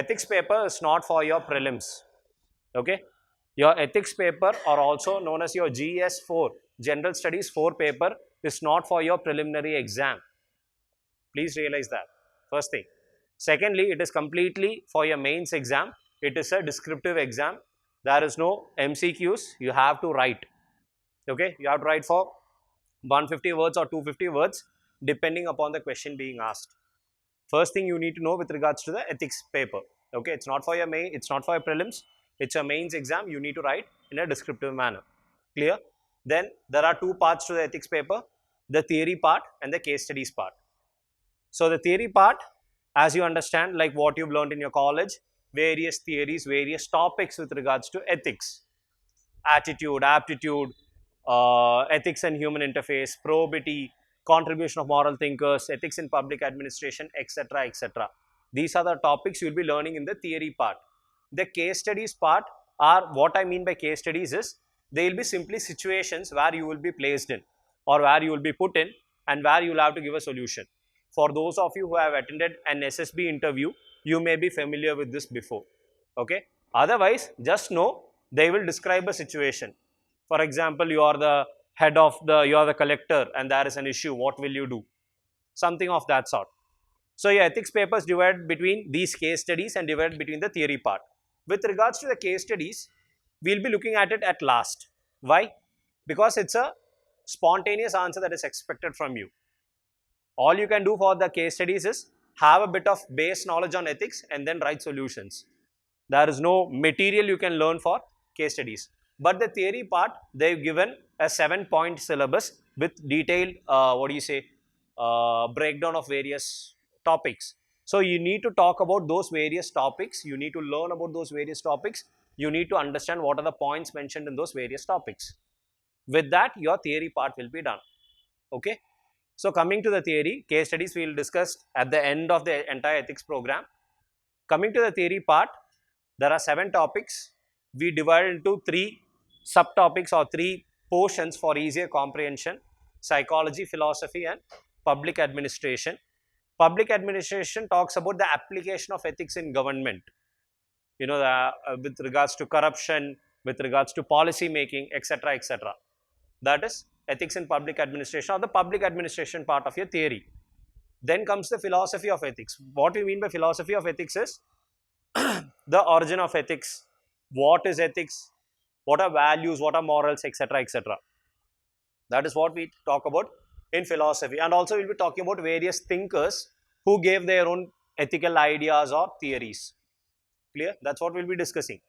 ethics paper is not for your prelims. Okay, your ethics paper, or also known as your GS4, General Studies 4 paper, is not for your preliminary exam. Please realize that. First thing. Secondly, it is completely for your mains exam. It is a descriptive exam. There is no MCQs. You have to write. Okay, you have to write for 150 words or 250 words depending upon the question being asked. First thing you need to know with regards to the ethics paper. Okay, it's not for your main, it's not for your prelims. It's a mains exam. You need to write in a descriptive manner. Clear? Then there are two parts to the ethics paper: the theory part and the case studies part. So the theory part, as you understand, like what you've learned in your college, various theories, various topics with regards to ethics, attitude, aptitude, ethics and human interface, probity, contribution of moral thinkers, ethics in public administration, etc., etc. These are the topics you'll be learning in the theory part. The case studies part are, what I mean by case studies is, they will be simply situations where you will be placed in, or where you will be put in, and where you will have to give a solution. For those of you who have attended an SSB interview, you may be familiar with this before. Okay. Otherwise, just know they will describe a situation. For example, you are the head of you are the collector and there is an issue. What will you do? Something of that sort. So your ethics papers divide between these case studies and divide between the theory part. With regards to the case studies, we'll be looking at it at last. Why? Because it's a spontaneous answer that is expected from you. All you can do for the case studies is have a bit of base knowledge on ethics and then write solutions. There is no material you can learn for case studies. But the theory part, they've given a 7-point syllabus with detailed, breakdown of various topics. So you need to talk about those various topics. You need to learn about those various topics. You need to understand what are the points mentioned in those various topics. With that, your theory part will be done. Okay. So coming to the theory, case studies we will discuss at the end of the entire ethics program. Coming to the theory part, there are 7 topics. We divide into 3 subtopics or 3 portions for easier comprehension: psychology, philosophy, and public administration. Public administration talks about the application of ethics in government. You know, with regards to corruption, with regards to policy making, etc., etc. That is ethics in public administration, or the public administration part of your theory. Then comes the philosophy of ethics. What we mean by philosophy of ethics is the origin of ethics, what is ethics, what are values, what are morals, etc., etc. That is what we talk about in philosophy. And also we'll be talking about various thinkers who gave their own ethical ideas or theories. Clear? That's what we'll be discussing.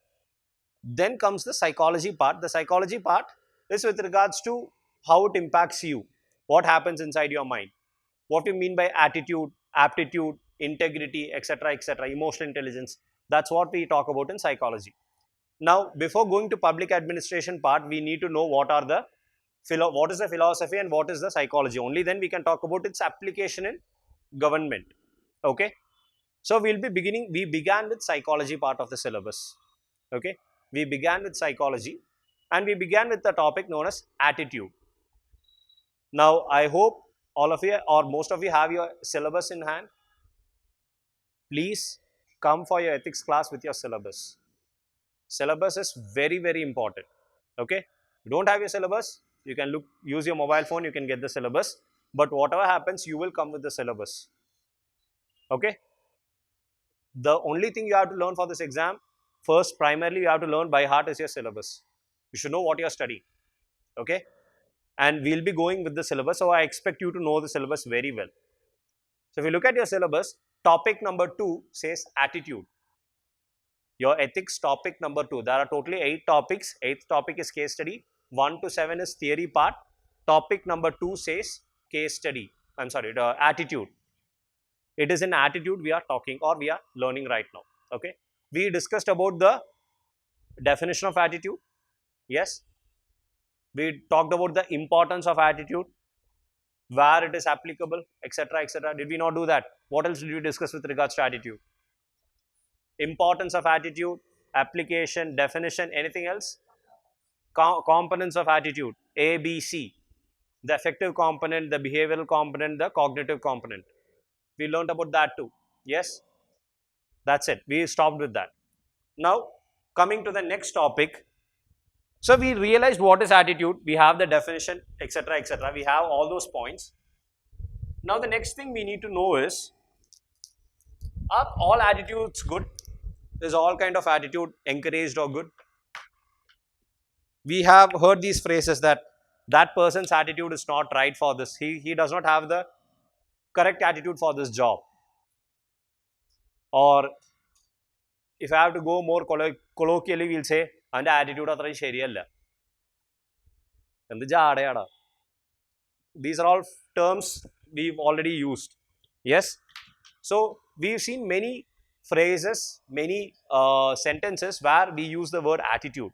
Then comes the psychology part. The psychology part is with regards to how it impacts you, what happens inside your mind, what you mean by attitude, aptitude, integrity, etc., etc., emotional intelligence. That's what we talk about in psychology. Now, before going to public administration part, we need to know what is the philosophy and what is the psychology. Only then we can talk about its application in government. Okay. So we began with psychology part of the syllabus. Okay. We began with psychology and we began with the topic known as attitude. Now, I hope all of you or most of you have your syllabus in hand. Please come for your ethics class with your syllabus. Syllabus is very, very important. Okay. You don't have your syllabus, you can use your mobile phone, you can get the syllabus. But whatever happens, you will come with the syllabus. Okay. The only thing you have to learn for this exam, first primarily you have to learn by heart is your syllabus. You should know what you are studying. Okay. And we'll be going with the syllabus. So I expect you to know the syllabus very well. So if you look at your syllabus, topic number 2 says attitude. Your ethics topic number 2. There are totally 8 topics. 8th topic is case study. 1 to 7 is theory part. Topic number 2 says case study. The attitude. It is in attitude we are talking or we are learning right now. Okay. We discussed about the definition of attitude. Yes. We talked about the importance of attitude, where it is applicable, etc., etc. Did we not do that? What else did we discuss with regards to attitude? Importance of attitude, application, definition, anything else? Components of attitude, A, B, C. The affective component, the behavioral component, the cognitive component. We learned about that too. Yes? That's it. We stopped with that. Now, coming to the next topic. So, we realized what is attitude. We have the definition, etc., etc. We have all those points. Now, the next thing we need to know is, are all attitudes good? Is all kind of attitude encouraged or good? We have heard these phrases that that person's attitude is not right for this. He does not have the correct attitude for this job. Or if I have to go more colloquially, we'll say, and attitude അത്രയും ശരിയല്ല. എന്ത് ജാടയാടാ. These are all terms we've already used. Yes. So we've seen many phrases, many sentences where we use the word attitude.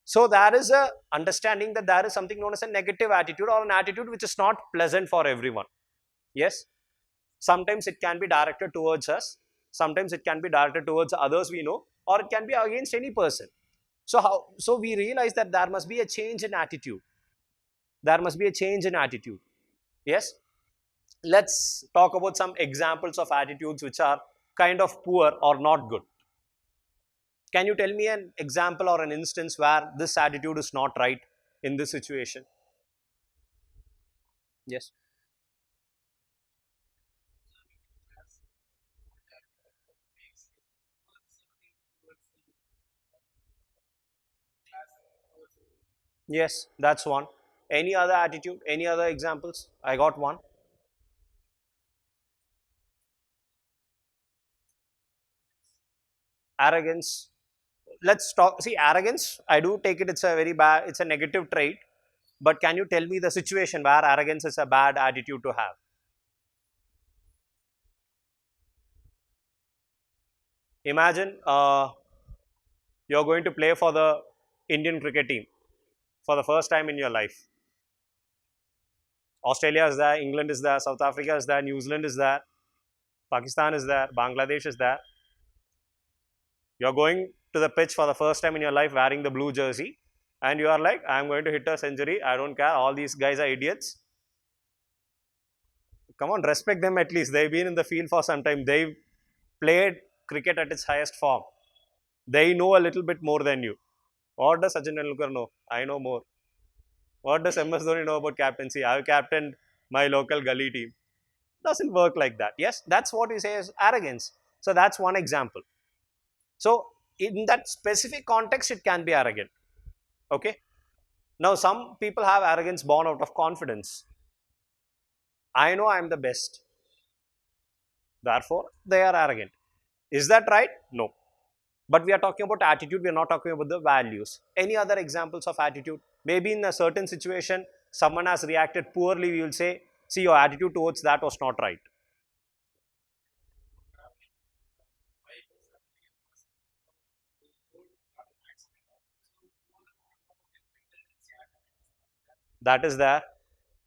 So there is a understanding that there is something known as a negative attitude, or an attitude which is not pleasant for everyone. Yes. Sometimes it can be directed towards us. Sometimes it can be directed towards others we know, or it can be against any person. So we realize that there must be a change in attitude. There must be a change in attitude. Yes. Let's talk about some examples of attitudes which are kind of poor or not good. Can you tell me an example or an instance where this attitude is not right in this situation? Yes. Yes, that's one. Any other attitude? Any other examples? I got one. Arrogance. Let's talk. See, arrogance, I do take it, it's a very bad, it's a negative trait. But can you tell me the situation where arrogance is a bad attitude to have? Imagine you're going to play for the Indian cricket team for the first time in your life. Australia is there, England is there, South Africa is there, New Zealand is there, Pakistan is there, Bangladesh is there. You're going to the pitch for the first time in your life wearing the blue jersey, and you are like, I'm going to hit a century, I don't care, all these guys are idiots. Come on, respect them at least. They've been in the field for some time. They've played cricket at its highest form. They know a little bit more than you. What does Sachin Tendulkar know? I know more. What does MS Dhoni know about captaincy? I've captained my local gully team. Doesn't work like that. Yes, that's what we say is arrogance. So that's one example. So in that specific context, it can be arrogant. Okay. Now some people have arrogance born out of confidence. I know I'm the best. Therefore, they are arrogant. Is that right? No. But we are talking about attitude, we are not talking about the values. Any other examples of attitude? Maybe in a certain situation, someone has reacted poorly, we will say, see, your attitude towards that was not right. That is there.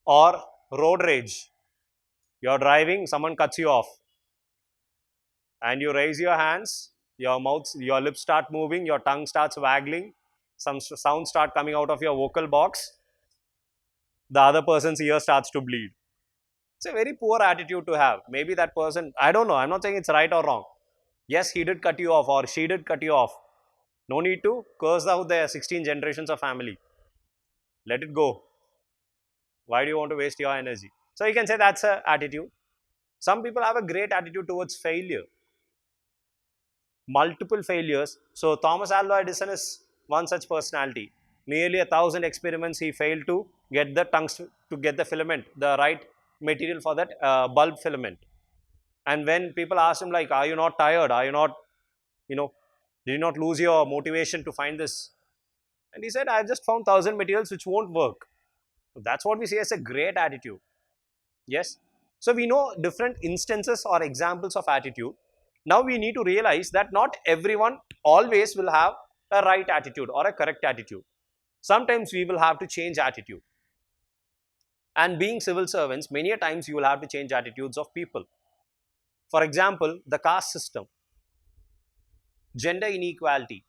Or road rage. You're driving, someone cuts you off. And you raise your hands, your mouth, your lips start moving, your tongue starts waggling, some sounds start coming out of your vocal box. The other person's ear starts to bleed. It's a very poor attitude to have. Maybe that person, I don't know, I'm not saying it's right or wrong. Yes, he did cut you off or she did cut you off. No need to curse out their 16 generations of family. Let it go. Why do you want to waste your energy? So you can say that's an attitude. Some people have a great attitude towards failure. Multiple failures. So Thomas Alva Edison is one such personality. Nearly 1,000 experiments he failed to get the tungsten, to get the filament, the right material for that bulb filament. And when people ask him like, are you not tired? Are you not, did you not lose your motivation to find this? And he said, I've just found 1,000 materials which won't work. So that's what we say as a great attitude. Yes. So we know different instances or examples of attitude. Now we need to realize that not everyone always will have a right attitude or a correct attitude. Sometimes we will have to change attitude. And being civil servants, many a times you will have to change attitudes of people. For example, the caste system, gender inequality,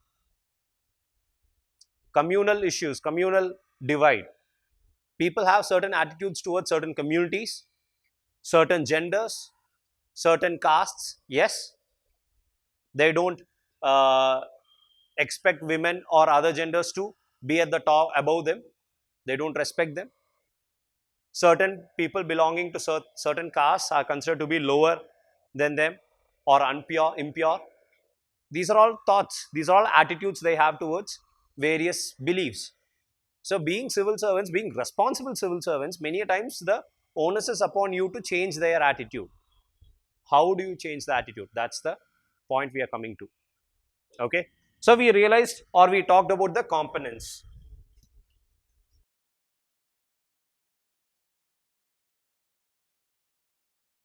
communal issues, communal divide. People have certain attitudes towards certain communities, certain genders, certain castes, yes. They don't expect women or other genders to be at the top above them. They don't respect them. Certain people belonging to certain castes are considered to be lower than them or impure. These are all thoughts, these are all attitudes they have towards various beliefs. So being civil servants, being responsible civil servants, many a times the onus is upon you to change their attitude. How do you change the attitude? That's the point we are coming to. Okay. So we realized, or we talked about the components.